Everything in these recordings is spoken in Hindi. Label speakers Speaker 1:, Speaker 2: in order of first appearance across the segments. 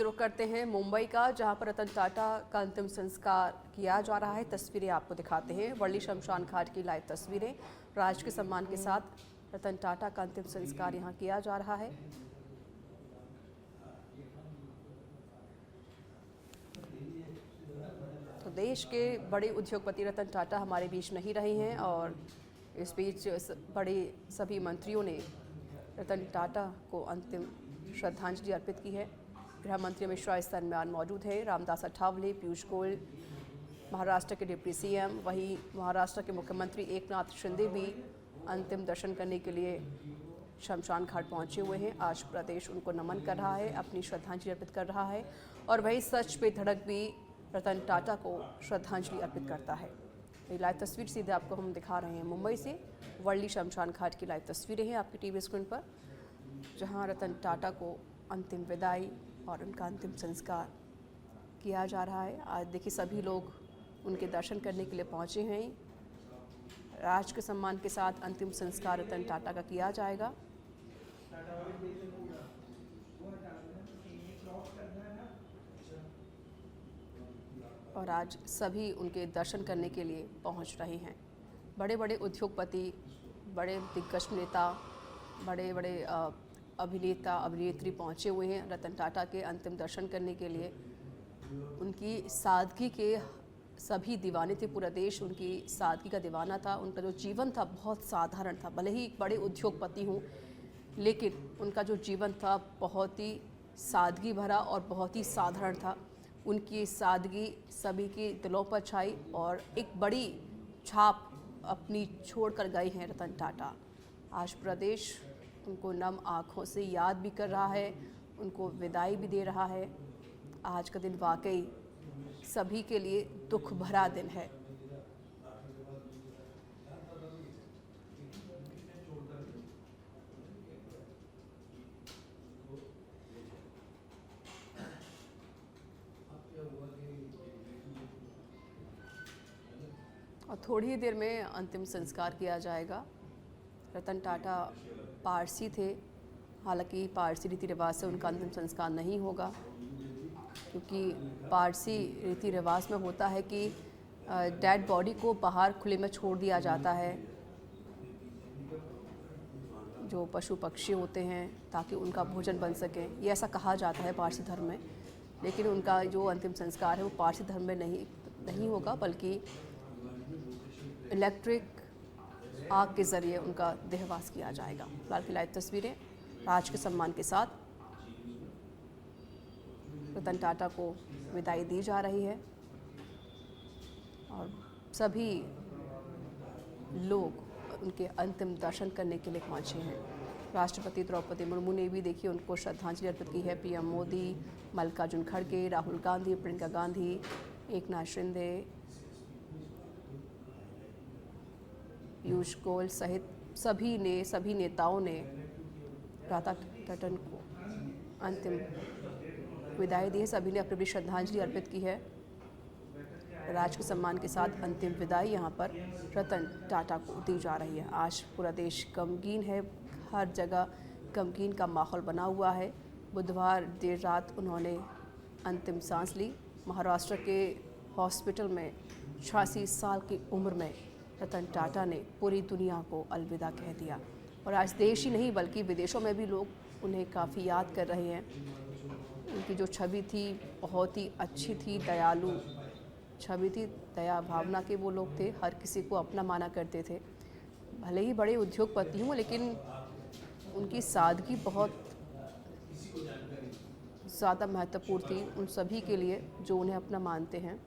Speaker 1: सीधे रुख करते हैं मुंबई का, जहां पर रतन टाटा का अंतिम संस्कार किया जा रहा है। तस्वीरें आपको दिखाते हैं, वर्ली शमशान घाट की लाइव तस्वीरें। राज के सम्मान के साथ रतन टाटा का अंतिम संस्कार यहां किया जा रहा है। तो देश के बड़े उद्योगपति रतन टाटा हमारे बीच नहीं रहे हैं और इस बीच बड़े सभी मंत्रियों ने रतन टाटा को अंतिम श्रद्धांजलि अर्पित की है। गृह मंत्री अमित शाह इस दरमियान मौजूद है। रामदास अठावले, पीयूष गोयल, महाराष्ट्र के डिप्टी सीएम, वहीं महाराष्ट्र के मुख्यमंत्री एकनाथ शिंदे भी अंतिम दर्शन करने के लिए शमशान घाट पहुंचे हुए हैं। आज प्रदेश उनको नमन कर रहा है, अपनी श्रद्धांजलि अर्पित कर रहा है और वही सच पे धड़क भी रतन टाटा को श्रद्धांजलि अर्पित करता है। ये लाइव तस्वीर सीधे आपको हम दिखा रहे हैं मुंबई से। वर्ली शमशान घाट की लाइव तस्वीरें हैं आपकी टीवी स्क्रीन पर, जहां रतन टाटा को अंतिम विदाई और उनका अंतिम संस्कार किया जा रहा है। आज देखिए सभी लोग उनके दर्शन करने के लिए पहुंचे हैं। राज के सम्मान के साथ अंतिम संस्कार रतन टाटा का किया जाएगा। और आज सभी उनके दर्शन करने के लिए पहुंच रहे हैं। बड़े बड़े उद्योगपति, बड़े दिग्गज नेता, बड़े बड़े अभिनेता अभिनेत्री पहुंचे हुए हैं रतन टाटा के अंतिम दर्शन करने के लिए। उनकी सादगी के सभी दीवाने थे, पूरा देश उनकी सादगी का दीवाना था। उनका जो जीवन था बहुत साधारण था, भले ही एक बड़े उद्योगपति हों, लेकिन उनका जो जीवन था बहुत ही सादगी भरा और बहुत ही साधारण था। उनकी सादगी सभी के दिलों पर छाई और एक बड़ी छाप अपनी छोड़ कर गए हैं रतन टाटा। आज प्रदेश उनको नम आँखों से याद भी कर रहा है, उनको विदाई भी दे रहा है। आज का दिन वाकई सभी के लिए दुख भरा दिन है। और थोड़ी ही देर में अंतिम संस्कार किया जाएगा। रतन टाटा पारसी थे, हालांकि पारसी रीति रिवाज से उनका अंतिम संस्कार नहीं होगा, क्योंकि पारसी रीति रिवाज में होता है कि डेड बॉडी को बाहर खुले में छोड़ दिया जाता है, जो पशु पक्षी होते हैं, ताकि उनका भोजन बन सके। ये ऐसा कहा जाता है पारसी धर्म में, लेकिन उनका जो अंतिम संस्कार है वो पारसी धर्म में नहीं होगा, बल्कि इलेक्ट्रिक आग के ज़रिए उनका देहवास किया जाएगा। फिलहाल की लाइव तस्वीरें राज के सम्मान के साथ रतन टाटा को विदाई दी जा रही है और सभी लोग उनके अंतिम दर्शन करने के लिए पहुंचे हैं। राष्ट्रपति द्रौपदी मुर्मू ने भी देखिए उनको श्रद्धांजलि अर्पित की है। पीएम मोदी, मल्लिकार्जुन खड़गे, राहुल गांधी, प्रियंका गांधी, एकनाथ शिंदे, पीयूष गोयल सहित सभी नेताओं ने रतन को अंतिम विदाई दी है। सभी ने अपनी अपनी श्रद्धांजलि अर्पित की है। राज के सम्मान के साथ अंतिम विदाई यहाँ पर रतन टाटा को दी जा रही है। आज पूरा देश गमगीन है, हर जगह गमगीन का माहौल बना हुआ है। बुधवार देर रात उन्होंने अंतिम सांस ली। महाराष्ट्र के हॉस्पिटल में 86 साल की उम्र में रतन टाटा ने पूरी दुनिया को अलविदा कह दिया और आज देश ही नहीं बल्कि विदेशों में भी लोग उन्हें काफ़ी याद कर रहे हैं। उनकी जो छवि थी बहुत ही अच्छी थी, दयालु छवि थी, दया भावना के वो लोग थे, हर किसी को अपना माना करते थे। भले ही बड़े उद्योगपति हों, लेकिन उनकी सादगी बहुत ज़्यादा महत्वपूर्ण थी उन सभी के लिए जो उन्हें अपना मानते हैं।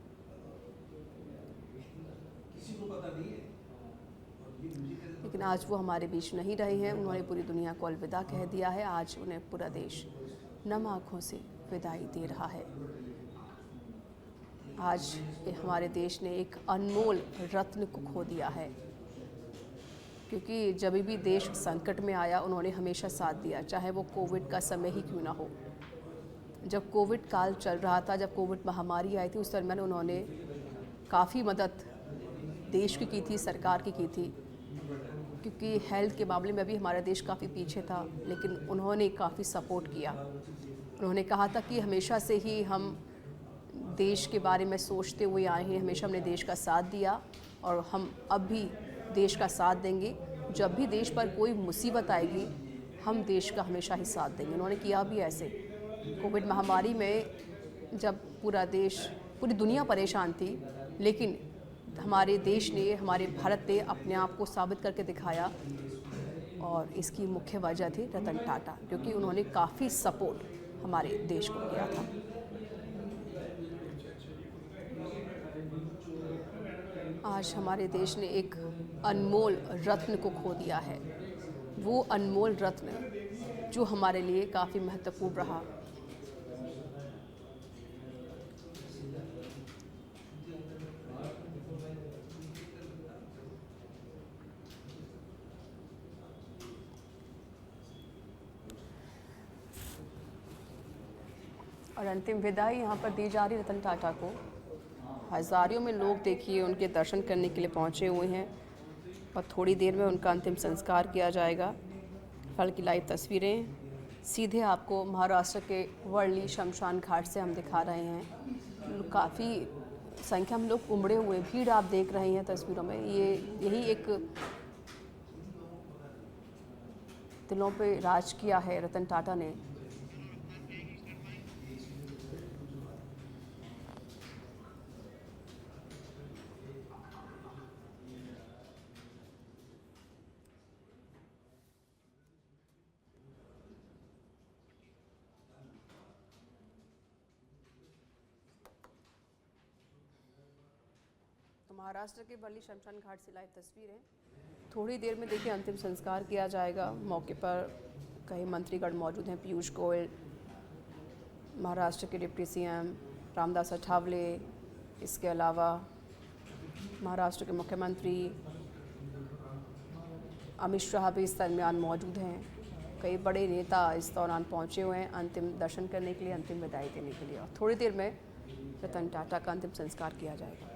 Speaker 1: लेकिन आज वो हमारे बीच नहीं रहे हैं, उन्होंने पूरी दुनिया को अलविदा कह दिया है। आज उन्हें पूरा देश नम आँखों से विदाई दे रहा है। आज हमारे देश ने एक अनमोल रत्न को खो दिया है, क्योंकि जब भी देश संकट में आया उन्होंने हमेशा साथ दिया, चाहे वो कोविड का समय ही क्यों ना हो। जब कोविड काल चल रहा था, जब कोविड महामारी आई थी, उस दरमियान उन्होंने काफ़ी मदद देश की थी, सरकार की थी, क्योंकि हेल्थ के मामले में भी हमारा देश काफ़ी पीछे था, लेकिन उन्होंने काफ़ी सपोर्ट किया। उन्होंने कहा था कि हमेशा से ही हम देश के बारे में सोचते हुए आए हैं, हमेशा हमने देश का साथ दिया और हम अब भी देश का साथ देंगे। जब भी देश पर कोई मुसीबत आएगी हम देश का हमेशा ही साथ देंगे। उन्होंने किया भी ऐसे। कोविड महामारी में जब पूरा देश, पूरी दुनिया परेशान थी, लेकिन हमारे देश ने, हमारे भारत ने अपने आप को साबित करके दिखाया और इसकी मुख्य वजह थी रतन टाटा, क्योंकि उन्होंने काफ़ी सपोर्ट हमारे देश को किया था। आज हमारे देश ने एक अनमोल रत्न को खो दिया है। वो अनमोल रत्न जो हमारे लिए काफ़ी महत्वपूर्ण रहा। और अंतिम विदाई यहाँ पर दी जा रही रतन टाटा को। हज़ारों में लोग देखिए उनके दर्शन करने के लिए पहुँचे हुए हैं और थोड़ी देर में उनका अंतिम संस्कार किया जाएगा। कल की लाइव तस्वीरें सीधे आपको महाराष्ट्र के वर्ली शमशान घाट से हम दिखा रहे हैं। काफ़ी संख्या में लोग उमड़े हुए, भीड़ आप देख रहे हैं तस्वीरों में। यही एक दिलों पे राज किया है रतन टाटा ने। महाराष्ट्र के वर्ली शमशान घाट से लाइव तस्वीरें। थोड़ी देर में देखिए अंतिम संस्कार किया जाएगा। मौके पर कई मंत्रीगण मौजूद हैं। पीयूष गोयल, महाराष्ट्र के डिप्टी सीएम रामदास अठावले, इसके अलावा महाराष्ट्र के मुख्यमंत्री अमित शाह भी इस दरमियान मौजूद हैं। कई बड़े नेता इस दौरान पहुंचे हुए हैं अंतिम दर्शन करने के लिए, अंतिम विदाई देने के लिए। और थोड़ी देर में रतन टाटा का अंतिम संस्कार किया जाएगा।